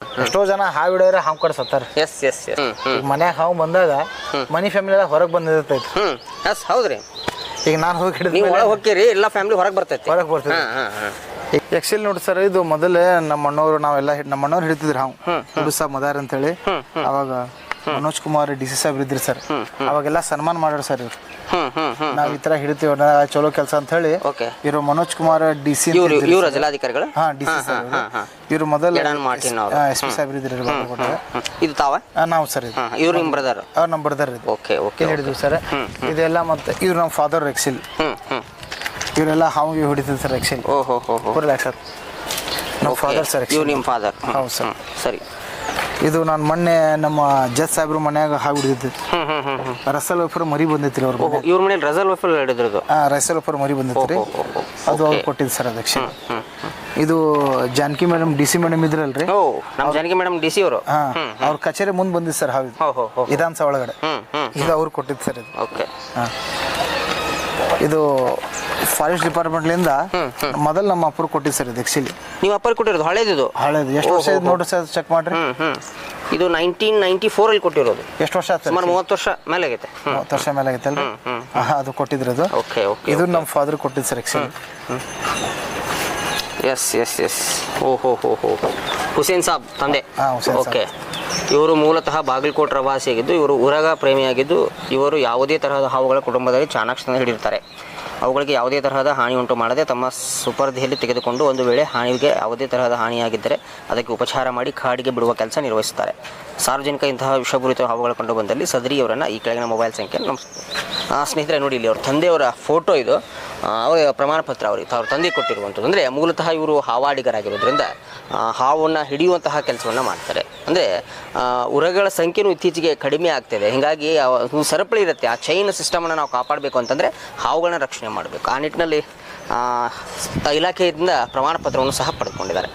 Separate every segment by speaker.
Speaker 1: ಎಷ್ಟೋ ಜನ ಹಾವು ಹಿಡಿಯೋರೆ ಹಾವು ಕಡೆ ಸತ್ತಾರ.
Speaker 2: S yes S.
Speaker 1: ಮನ್ಯಾಗ ಹಾವು ಬಂದಾಗ ಮನಿ ಫ್ಯಾಮಿಲಿ ಎಲ್ಲ ಹೊರಗೆ ಬಂದಿರ್ತೈತಿ.
Speaker 2: ಎಸ್ ಹೌದ್ರಿ.
Speaker 1: ಈಗ ನಾನು ಹೋಗಿ ಹಿಡಿದ
Speaker 2: ನೀವು ಒಳಗೆ ಹೋಗ್ತೀರಿ, ಎಲ್ಲ ಫ್ಯಾಮಿಲಿ ಹೊರಗೆ ಬರ್ತೈತಿ.
Speaker 1: ಹೊರಗೆ ಬರ್ತೈತಿ. ಎಕ್ಸೆಲ್ ನೋಡಿ ಸರ್, ಇದು ಮೊದಲೇ ನಮ್ಮ ಅಣ್ಣವ್ರು ನಾವೆಲ್ಲ ನಮ್ಮ ಅಣ್ಣವ್ರು ಹಿಡಿತಿದ್ರು ಹಾವು. ಹುಡುಸ ಮದಾರ್ ಅಂತೇಳಿ. ಅವಾಗ ಮನೋಜ್ ಕುಮಾರ್ ಡಿ ಸಿ ಸಾಹೇಬ್ರು ಇದ್ರಿ ಸರ್. ಅವಾಗೆಲ್ಲ ಸನ್ಮಾನ ಮಾಡ್ಯಾರ ಸರ್ ಇವ್ರು. ನಾವ್ ಈ ತರ ಹಿಡಿತೀವಿ ಚಲೋ ಕೆಲಸ ಅಂತ ಹೇಳಿ ಇವರು ಮನೋಜ್ ಕುಮಾರ್ ಡಿ ಸಿ
Speaker 2: ಇವರು ಜಿಲ್ಲಾಧಿಕಾರಿಗಳು.
Speaker 1: ಹಾ, ಡಿ ಸಿ ಸಾಹೇಬ್ ಇವರು ಮೊದಲ ಎಸ್ ಪಿ ಸಾಹೇಬ್ರು ಇದ್ರಿ.
Speaker 2: ಇದು ತಾವ
Speaker 1: ನಾವು ಸರ್
Speaker 2: ಇವ್ರು ನಿಮ್ಮ ಬ್ರದರ್?
Speaker 1: ಅವ್ರು ನಮ್ಮ ಬ್ರದರ್.
Speaker 2: ಓಕೆ ಓಕೆ
Speaker 1: ಹಿಡಿದ್ವಿ ಸರ್. ಇದೆಲ್ಲ ಮತ್ತೆ ಇವ್ರು ನಮ್ಮ ಫಾದರ್ ಎಕ್ಸಿಲ್. ಇವರೆಲ್ಲ ಹಾವಿಗೆ ಹೊಡಿತಿದ್ರು ಸರ್ ಎಕ್ಸಿಲ್.
Speaker 2: ಓಹೋ
Speaker 1: ಸರ್ ನಮ್ಮ ಫಾದರ್ ಸರ್.
Speaker 2: ಇವ್ರು ನಿಮ್ಮ ಫಾದರ್?
Speaker 1: ಹೌದು ಸರ್.
Speaker 2: ಸರಿ.
Speaker 1: ಇದು ನಾನು ಮೊನ್ನೆ ನಮ್ಮ ಜಜ್ ಸಾಹೇಬ್ರು ಮನ್ಯಾಗ ಹಾವು ಹಿಡಿದಿದ್ದು. ರಸಲ್ ವೈಫರ್ ಮರಿ ಬಂದೈತ್ರಿ ಅವ್ರ.
Speaker 2: ಇವ್ರ ಮನೇಲಿ ರಸಲ್ ವೈಫರ್ ಹಿಡಿದ್ರದು?
Speaker 1: ರಸಲ್ ವೈಫರ್ ಮರಿ ಬಂದೈತ್ರಿ. ಅದು ಅವ್ರು ಕೊಟ್ಟಿದ್ದು ಸರ್ ಅದಕ್ಕೆ. ಇದು Janaki madam D C madam ಇದ್ರಲ್ರಿ.
Speaker 2: ನಮ್ಮ ಜಾನಕಿ ಮೇಡಮ್ ಡಿ ಸಿ ಅವರು.
Speaker 1: ಅವ್ರ ಕಚೇರಿ ಮುಂದೆ ಬಂದಿದ್ದು ಸರ್ ಹಾವು ವಿಧಾನಸಭಾ ಒಳಗಡೆ. ಇದು ಅವ್ರು ಕೊಟ್ಟಿದ್ದು ಸರ್ ಇದು.
Speaker 2: ಓಕೆ.
Speaker 1: ಇದು ಫಾರೆಸ್ಟ್ ಡಿಪಾರ್ಟ್ಮೆಂಟ್ಲಿಂದ ಮೊದಲು ನಮ್ಮ ಅಪ್ಪರು ಕೊಟ್ಟಿದ್ದು ಸರ್ ಇದು. ಆಕ್ಚುಲಿ
Speaker 2: ನೀವು ಅಪ್ಪರು ಕೊಟ್ಟಿರೋದು ಹಳೇದು?
Speaker 1: ಹಳೇದು. ಎಷ್ಟು ವರ್ಷ ನೋಡ್ರಿ ಸರ್, ಚೆಕ್ ಮಾಡ್ರಿ.
Speaker 2: ಇದು 1994 ಅಲ್ಲಿ ಕೊಟ್ಟಿರೋದು.
Speaker 1: ಎಷ್ಟು ವರ್ಷ ಆಯ್ತು?
Speaker 2: ಸುಮಾರು 30 ವರ್ಷ ಮೇಲೆ ಆಗೈತೆ.
Speaker 1: 30 ವರ್ಷ ಮೇಲೆ ಆಗೈತೆ ಅಲ್ರಿ. ಅದು ಕೊಟ್ಟಿದ್ರು ಅದು.
Speaker 2: Okay okay.
Speaker 1: ಇದು ನಮ್ಮ ಫಾದರ್ ಕೊಟ್ಟಿದ್ದು sir actually.
Speaker 2: Yes yes yes. ಓಹೋ ಹೋ ಹೋ. ಹುಸೇನ್ ಸಾಬ್ ತಂದೆ. ಓಕೆ. ಇವರು ಮೂಲತಃ ಬಾಗಲಕೋಟೆ ಪ್ರವಾಸಿಯಾಗಿದ್ದು, ಇವರು ಉರಗ ಪ್ರೇಮಿಯಾಗಿದ್ದು, ಇವರು ಯಾವುದೇ ತರಹದ ಹಾವುಗಳ ಕುಟುಂಬದಲ್ಲಿ ಚಾಣಾಕ್ಷತನ ಹಿಡಿಯುತ್ತಾರೆ. ಅವುಗಳಿಗೆ ಯಾವುದೇ ತರಹದ ಹಾನಿ ಉಂಟು ಮಾಡದೆ ತಮ್ಮ ಸುಪರ್ದಿಯಲ್ಲಿ ತೆಗೆದುಕೊಂಡು ಒಂದು ವೇಳೆ ಹಾನಿಗೆ ಯಾವುದೇ ತರಹದ ಹಾನಿಯಾಗಿದ್ದರೆ ಅದಕ್ಕೆ ಉಪಚಾರ ಮಾಡಿ ಕಾಡಿಗೆ ಬಿಡುವ ಕೆಲಸ ನಿರ್ವಹಿಸುತ್ತಾರೆ. ಸಾರ್ವಜನಿಕ ಇಂತಹ ವಿಷಪೂರಿತ ಹಾವುಗಳು ಕಂಡು ಬಂದಲ್ಲಿ ಸದರಿ ಅವರನ್ನು ಈ ಕೆಳಗಿನ ಮೊಬೈಲ್ ಸಂಖ್ಯೆ ಸ್ನೇಹಿತರೆ ನೋಡಿ, ಇಲ್ಲಿ ಅವ್ರ ತಂದೆಯವರ ಫೋಟೋ ಇದು. ಅವರ ಪ್ರಮಾಣ ಪತ್ರ ಅವ್ರಿಗೆ ಅವ್ರ ತಂದೆ ಕೊಟ್ಟಿರುವಂಥದ್ದು. ಅಂದರೆ ಮೂಲತಃ ಇವರು ಹಾವಾಡಿಗರಾಗಿರೋದ್ರಿಂದ ಹಾವನ್ನು ಹಿಡಿಯುವಂತಹ ಕೆಲಸವನ್ನು ಮಾಡ್ತಾರೆ. ಅಂದರೆ ಉರಗಳ ಸಂಖ್ಯೆಯೂ ಇತ್ತೀಚೆಗೆ ಕಡಿಮೆ ಆಗ್ತಿದೆ. ಹೀಗಾಗಿ ಸರಪಳಿ ಇರುತ್ತೆ, ಆ ಚೈನ್ ಸಿಸ್ಟಮನ್ನು ನಾವು ಕಾಪಾಡಬೇಕು ಅಂತಂದರೆ ಹಾವುಗಳನ್ನ ರಕ್ಷಣೆ ಮಾಡಬೇಕು. ಆ ನಿಟ್ಟಿನಲ್ಲಿ ಇಲಾಖೆಯಿಂದ ಪ್ರಮಾಣ ಪತ್ರವನ್ನು ಸಹ ಪಡೆದುಕೊಂಡಿದ್ದಾರೆ.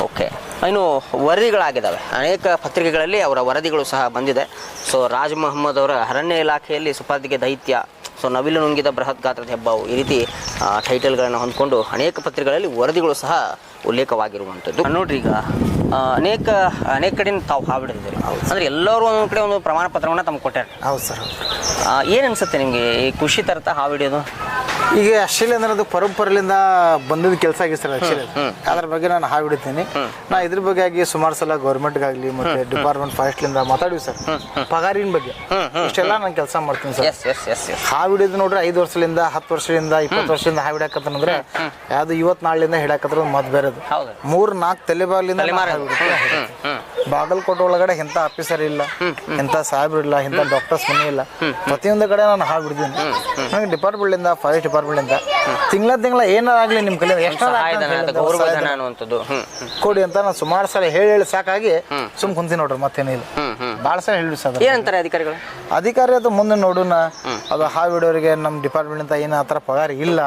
Speaker 2: ಓಕೆ. ಇನ್ನು ವರದಿಗಳಾಗಿದ್ದಾವೆ, ಅನೇಕ ಪತ್ರಿಕೆಗಳಲ್ಲಿ ಅವರ ವರದಿಗಳು ಸಹ ಬಂದಿದೆ. ಸೊ ರಾಜ್ ಮೊಹಮ್ಮದ್ ಅವರ ಅರಣ್ಯ ಇಲಾಖೆಯಲ್ಲಿ ಸುಪರ್ದಿಗೆ ದೈತ್ಯ, ಸೊ ನವಿಲು ನುಂಗಿದ ಬೃಹತ್ ಗಾತ್ರದ ಹೆಬ್ಬಾವು, ಈ ರೀತಿ ಟೈಟಲ್ಗಳನ್ನು ಹೊಂದ್ಕೊಂಡು ಅನೇಕ ಪತ್ರಿಕೆಗಳಲ್ಲಿ ವರದಿಗಳು ಸಹ ಉಲ್ಲೇಖವಾಗಿರುವಂಥದ್ದು. ನೋಡ್ರಿ, ಈಗ ಅನೇಕ ಕಡೆ ತಾವು ಹಾವು ಹಿಡಿದಿದ್ದೀರಿ. ಅಂದರೆ ಎಲ್ಲರೂ ಒಂದೊಂದು ಕಡೆ ಒಂದು ಪ್ರಮಾಣ ಪತ್ರವನ್ನು ತಮ್ಗೆ ಕೊಟ್ಟಾರೆ.
Speaker 1: ಹೌದು ಸರ್.
Speaker 2: ಏನು ಅನಿಸುತ್ತೆ ನಿಮಗೆ ಈ ಖುಷಿ ತರ್ತಾ ಹಾವು ಹಿಡಿಯೋದು?
Speaker 1: ಈಗ ಆಕ್ಚುಲಿ ಅಂದ್ರೆ ಅದು ಪರಂಪರೆಯಿಂದ ಬಂದಿದ್ದ ಕೆಲಸ ಆಗಿದೆ ಸರ್. ಆಕ್ಚುಲಿ ಅದ್ರ ಬಗ್ಗೆ ನಾನು ಹಾವು ಹಿಡಿತೀನಿ. ನಾ ಇದ್ರ ಬಗ್ಗೆ ಆಗಿ ಸುಮಾರು ಸಲ ಗೌರ್ಮೆಂಟ್ಗಾಗಲಿ ಮತ್ತೆ ಡಿಪಾರ್ಟ್ಮೆಂಟ್ ಫಾರೆಸ್ಟ್ಲಿಂದ ಮಾತಾಡಿವಿ ಸರ್. ಪಗಾರಿನ ಬಗ್ಗೆ ಇಷ್ಟೆಲ್ಲ ನಾನು ಕೆಲಸ ಮಾಡ್ತೀನಿ ಸರ್. ಹಾವು ಹಿಡಿದು ನೋಡ್ರಿ 5 ವರ್ಷದಿಂದ 10 ವರ್ಷದಿಂದ 20 ವರ್ಷದಿಂದ ಹಾವು ಹಿಡಕತ್ತಂದ್ರೆ ಯಾವ್ದು ಇವತ್ತು ನಾಳಿಂದ ಹಿಡಕತ್ರ ಮತ್ ಬೇರೆದು 3-4 ತಲೆಬಾಗ್ಲಿಂದ ಬಾಗಲಕೋಟೆ ಒಳಗಡೆ ಇಂಥ ಆಫೀಸರ್ ಇಲ್ಲ, ಇಂಥ ಸಾಹೇಬ್ರು ಇಲ್ಲ, ಇಂಥ ಡಾಕ್ಟರ್ಸ್ ಮನೆ ಇಲ್ಲ. ಪ್ರತಿಯೊಂದು ಕಡೆ ನಾನು ಹಾವು ಹಿಡಿದೀನಿ. ನಂಗೆ ಡಿಪಾರ್ಟ್ಮೆಂಟ್ಲಿಂದ ಫಾರೆಸ್ಟ್ ಡಿಪಾರ್ಟ್ಮೆಂಟ್ಲಿಂದ ತಿಂಗಳ ಏನಾಗಲಿ ನಿಮ್ಮ ಕೈಲಿಂದ ಎಷ್ಟು ಕೊಡಿ ಅಂತ ನಾನು ಸುಮಾರು ಸಲ ಹೇಳಿ ಸಾಕಾಗಿ ಸುಮ್ ಕುಂತೀನಿ ನೋಡ್ರಿ. ಮತ್ತೇನಿಲ್ಲ, ಭಾಳ ಸಲ ಹೇಳಿ ಸರ್.
Speaker 2: ಏನಂತಾರೆ ಅಧಿಕಾರಿಗಳು?
Speaker 1: ಅಧಿಕಾರಿ ಅದು ಮುಂದೆ ನೋಡೋಣ, ಅದು ಹಾವು ಹಿಡಿಯೋರಿಗೆ ನಮ್ಮ ಡಿಪಾರ್ಟ್ಮೆಂಟ್ ಏನು ಆ ಥರ ಪಗಾರ ಇಲ್ಲ,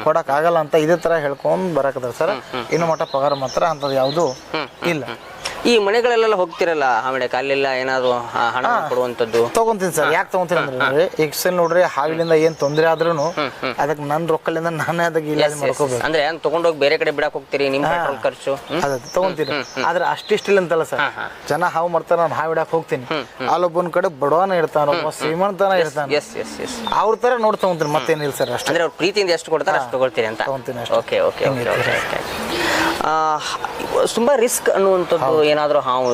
Speaker 1: ಕೊಡಕ್ ಆಗಲ್ಲ ಅಂತ ಇದೇ ತರ ಹೇಳ್ಕೊಂಡ್ ಬರಕದ್ರ ಸರ್. ಇನ್ನು ಮಟ್ಟ ಪಗಾರ ಮಾತ್ರ ಅಂತದ್ ಯಾವುದು ಇಲ್ಲ.
Speaker 2: ಈ ಮನೆಗಳೆಲ್ಲ ಹೋಗ್ತಿರಲ್ಲ ಹಾವಿಡಕ್ಕೆ, ಅಲ್ಲೆಲ್ಲ ಏನಾದ್ರು ಹಣ ಕೊಡುವಂತದ್ದು
Speaker 1: ತಗೊಂತೀನಿ ಸರ್. ಯಾಕೆ ತಗೊಂತೀನಿ ಅಂದ್ರೆ ಈಗ ಸರ್ ನೋಡ್ರಿ, ಹಾವಿನಿಂದ ಏನ್ ತೊಂದರೆ ಆದ್ರೂ ಅದಕ್ಕೆ ನನ್ನ ರೊಕ್ಕಲಿಂದ ನಾನೇ ಅದಕ್ಕೆ ಇಲಾಜ್ ಮಾಡ್ಕೋಬೇಕು.
Speaker 2: ಅಂದ್ರೆ ತಗೊಂಡೋಗಿ ಬೇರೆ ಕಡೆ ಬಿಡಕ್ ಹೋಗ್ತೀರಿ, ನಿಮ್ ಪೆಟ್ರೋಲ್ ಖರ್ಚು ಅದ
Speaker 1: ತಗೊಂತೀನಿ. ಆದ್ರೆ ಅಷ್ಟಿಷ್ಟಿಲ್ಲ ಅಂತಲ್ಲ ಸರ್. ಜನ ಹಾವು ಮಾಡ್ತಾರ, ನಾನು ಹಾವು ಹಿಡಕ್ ಹೋಗ್ತೀನಿ. ಅಲ್ಲೊಬ್ಬನ ಕಡೆ ಬಡವನ ಇರ್ತಾನ, ಒಬ್ಬ ಶ್ರೀಮಂತನ ಇರ್ತಾನ, ಅವ್ರ ತರ ನೋಡಿ ತಗೊಂತೀನಿ. ಮತ್ತೇನಿಲ್ಲ ಸರ್. ಅಷ್ಟೇ.
Speaker 2: ಅಂದ್ರೆ ಅವ್ರ ಪ್ರೀತಿಯಿಂದ ಎಷ್ಟು ಕೊಡ್ತಾರೆ ಅಷ್ಟು ತಗೊಳ್ತೀನಿ ಅಂತ ತಗೊಂತೀನಿ. Okay okay okay. ತುಂಬಾ ರಿಸ್ಕ್ ಅನ್ನುವಂಥದ್ದು ಏನಾದರೂ ಹಾವು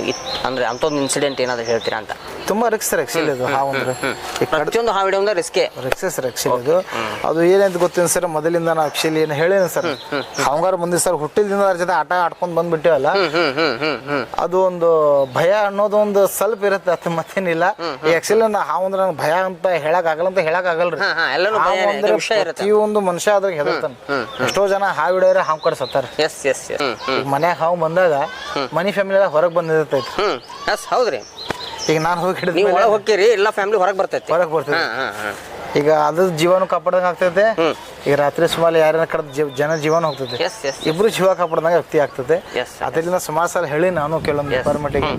Speaker 2: ಅಂದ್ರೆ ಅಂಥದ್ದು ಇನ್ಸಿಡೆಂಟ್ ಏನಾದರೂ ಹೇಳ್ತೀರಾ ಅಂತ?
Speaker 1: ತುಂಬಾ ರಿಸ್ಕ್ ಸರ್ ಆಕ್ಚುಲಿ ಅದು ಹಾವು ಅಂದ್ರೆ.
Speaker 2: ಪ್ರತಿಯೊಂದು ಹಾವು ಹಿಡಿಯೋದು ರಿಸ್ಕೇ
Speaker 1: ಸರ್ ಆಕ್ಚುಲಿ. ಅದು ಏನಂತ ಗೊತ್ತಿಲ್ಲ ಸರ್, ಮೊದಲಿಂದ ನಾವು ಆಕ್ಚುಲಿ ಏನು ಹೇಳೇನು ಸರ್, ಹಾವುಗಾರ ಬಂದಿದ್ದು ಸರ್. ಹುಟ್ಟಿದಿಂದ ಅದ್ರ ಜೊತೆ ಆಟ ಆಡ್ಕೊಂಡು ಬಂದ್ಬಿಟ್ಟಿವಲ್ಲ, ಅದು ಒಂದು ಭಯ ಅನ್ನೋದು ಒಂದು ಸ್ವಲ್ಪ ಇರುತ್ತೆ, ಅದು ಮತ್ತೇನಿಲ್ಲ. ಆಕ್ಚುಲಿ ಹಾವು ಅಂದ್ರೆ ನಂಗೆ ಭಯ ಅಂತ ಹೇಳಕ್ ಆಗಲ್ಲ ಅಂತ ಹೇಳಕ್ ಆಗಲ್ರಿ. ಪ್ರತಿಯೊಂದು ಮನುಷ್ಯ ಅದ್ರಾಗ ಹೆದರ್ತಾನೆ. ಎಷ್ಟೋ ಜನ ಹಾವು ಹಿಡಿಯೋರೆ ಹಾವು ಕಡೆ ಸತ್ತಾರ. ಮನ್ಯಾಗ ಹಾವು ಬಂದಾಗ ಮನಿ ಫ್ಯಾಮಿಲಿ ಎಲ್ಲ ಹೊರಗೆ ಬಂದಿರ್ತೈತಿ.
Speaker 2: ಹೌದ್ರಿ.
Speaker 1: ಈಗ ನಾನು ಹೋಗಿ ಹಿಡಿದು
Speaker 2: ನೀವು ಒಳಗೆ ಹೋಗ್ತೀರಿ, ಎಲ್ಲ ಫ್ಯಾಮಿಲಿ ಹೊರಗೆ ಬರ್ತೈತಿ.
Speaker 1: ಈಗ ಅದ್ರ ಜೀವನ ಕಾಪಾಡ್ದಂಗೆ ಆಗ್ತೈತೆ, ಈಗ ರಾತ್ರಿ ಸುಮಾರು ಯಾರನ್ನ ಕಡ್ದು ಜನ ಜೀವನ ಹೋಗ್ತದೆ,
Speaker 2: ಎಸ್ ಎಸ್
Speaker 1: ಇಬ್ರು ಜೀವ ಕಾಪಾಡ್ದಂಗೆ ವ್ಯಕ್ತಿ ಆಗ್ತದೆ.
Speaker 2: ಎಸ್
Speaker 1: ಅದರಿಂದ ಸುಮಾರು ಸಲ ಹೇಳಿ ನಾನು ಕೆಲವೊಂದು ಡಿಪಾರ್ಟ್ಮೆಂಟಿಗೆ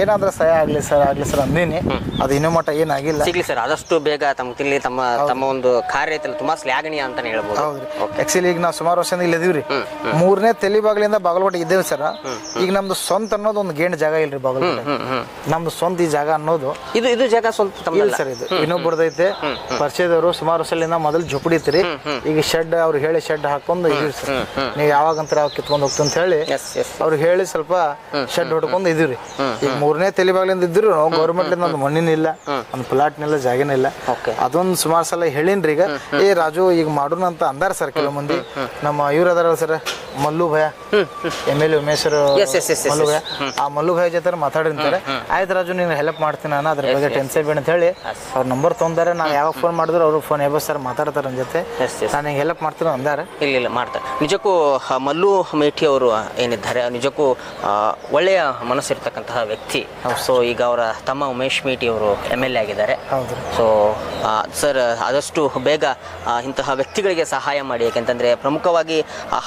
Speaker 1: ಏನಾದ್ರೂ ಸಹಾಯ ಆಗಲಿ ಸರ್ ಅಂದೀನಿ. ಅದು ಇನ್ನೂ ಮಟ್ಟ ಏನಾಗಿಲ್ಲ.
Speaker 2: ಸಿಗ್ಲಿ ಸರ್, ಆದಷ್ಟು ಬೇಗ ತಮ್ಮ ತಿಳಿ ತಮ್ಮ ಒಂದು ಕಾರ್ಯ ಐತಲ್ಲ ತುಂಬಾ ಶ್ಲಾಘನೀಯ ಅಂತಾನೆ ಹೇಳ್ಬೋದು.
Speaker 1: ಹೌದ್ರಿ. ಆಕ್ಚುಲಿ ಈಗ ನಾವು ಸುಮಾರು ವರ್ಷದಿಂದ ಇಲ್ಲಿ ಇದೀವ್ರಿ. 3ನೇ ತಲೆ ಬಾಗಿಲಿಂದ ಬಾಗಲಕೋಟೆ ಇದ್ದೇವೆ ಸರ್. ಈಗ ನಮ್ದು ಸ್ವಂತ ಅನ್ನೋದು ಒಂದು ಗೇಣ್ ಜಾಗ ಇಲ್ರಿ ಬಾಗಲಕೋಟೆ. ನಮ್ದು ಸ್ವಂತ ಈ ಜಾಗ ಅನ್ನೋದು
Speaker 2: ಇದು ಜಾಗ ಸ್ವಂತ
Speaker 1: ಇಲ್ಲ ಸರ್. ಇದು ಇನ್ನೊಬ್ಬರದೈತೆ ಪರಿಚಯದವರು ಸುಮಾರು ವರ್ಷದಿಂದ ಮೊದಲು ಝೊಪಡಿ ಇತ್ರಿ. ಈಗ ಶೆಡ್ ಅವ್ರು ಹೇಳಿ ಶೆಡ್ ಹಾಕೊಂಡು ಇದೀವಿ ಸರ್. ನೀವು ಯಾವಾಗಂತ ಕಿತ್ಕೊಂಡು ಹೋಗ್ತು ಅಂತ ಹೇಳಿ ಅವ್ರು ಹೇಳಿ ಸ್ವಲ್ಪ ಶೆಡ್ ಹೊಡ್ಕೊಂಡು ಇದೀವ್ರಿ. ಈಗ 3ನೇ ತಲೆ ಬಾಗಿಲಿಂದ ಇದ್ರು ಗೌರ್ಮೆಂಟ್ ಒಂದು ಮಣ್ಣಿನಿಲ್ಲ, ಒಂದು ಪ್ಲಾಟ್ನಿಲ್ಲ, ಜಾಗನಿಲ್ಲ. ಅದೊಂದು ಸುಮಾರು ಸಲ ಹೇಳಿನ್ರಿ. ಈಗ ರಾಜು ಈಗ ಮಾಡೋಣ ಅಂತ ಅಂದಾರ ಸರ್ ಕೆಲವು ಮಂದಿ. ನಮ್ಮ ಇವ್ರು ಅದಾರ ಸರ್, ಮಲ್ಲು ಭಯ MLA ಉಮೇಶ್ವರ ಮಲ್ಲು ಭಯ. ಆ ಮಲ್ಲು ಭಯ ಜೊತೆ ಮಾತಾಡಿರ್ತಾರೆ. ಆಯ್ತು ರಾಜು ನೀನು ಹೆಲ್ಪ್ ಮಾಡ್ತೀನಿ ನಾನು, ಅದ್ರ ಬಗ್ಗೆ ಟೆನ್ಷನ್ ಬೇಡ ಅಂತ ಹೇಳಿ ಅವ್ರ ನಂಬರ್ ತೊಗೊಂಡಾರೆ. ನಾವು ಯಾವಾಗ ಫೋನ್ ಮಾಡಿದ್ರು ಅವರು ಫೋನ್ ಸರ್ ಮಾತಾಡ್ತಾರೆ ನನ್ನ ಜೊತೆ, ನಾನು ಹಿಂಗೆ ಹೆಲ್ಪ್ ಮಾಡ್ತೀನಿ ಅಂದಾರೆ.
Speaker 2: ಇಲ್ಲ ಮಾಡ್ತಾರೆ. ನಿಜಕ್ಕೂ ಮಲ್ಲು ಮೇಟಿ ಅವರು ಏನಿದ್ದಾರೆ ನಿಜಕ್ಕೂ ಒಳ್ಳೆಯ ಮನಸ್ಸಿರ್ತಕ್ಕಂತಹ ವ್ಯಕ್ತಿ. ಸೊ ಈಗ ಅವರ ತಮ್ಮ ಉಮೇಶ್ ಮೇಟಿ ಅವರು MLA ಆಗಿದ್ದಾರೆ. ಸೊ ಸರ್ ಆದಷ್ಟು ಬೇಗ ಇಂತಹ ವ್ಯಕ್ತಿಗಳಿಗೆ ಸಹಾಯ ಮಾಡಿ. ಯಾಕೆಂತಂದರೆ ಪ್ರಮುಖವಾಗಿ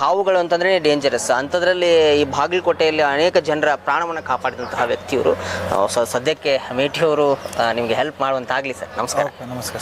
Speaker 2: ಹಾವುಗಳು ಅಂತಂದರೆ ಡೇಂಜರಸ್. ಅಂಥದ್ರಲ್ಲಿ ಈ ಬಾಗಲಕೋಟೆಯಲ್ಲಿ ಅನೇಕ ಜನರ ಪ್ರಾಣವನ್ನು ಕಾಪಾಡಿದಂತಹ ವ್ಯಕ್ತಿಯವರು. ಸದ್ಯಕ್ಕೆ ಮೇಟಿಯವರು ನಿಮಗೆ ಹೆಲ್ಪ್ ಮಾಡುವಂತಾಗಲಿ ಸರ್. ನಮಸ್ಕಾರ.
Speaker 1: ನಮಸ್ಕಾರ.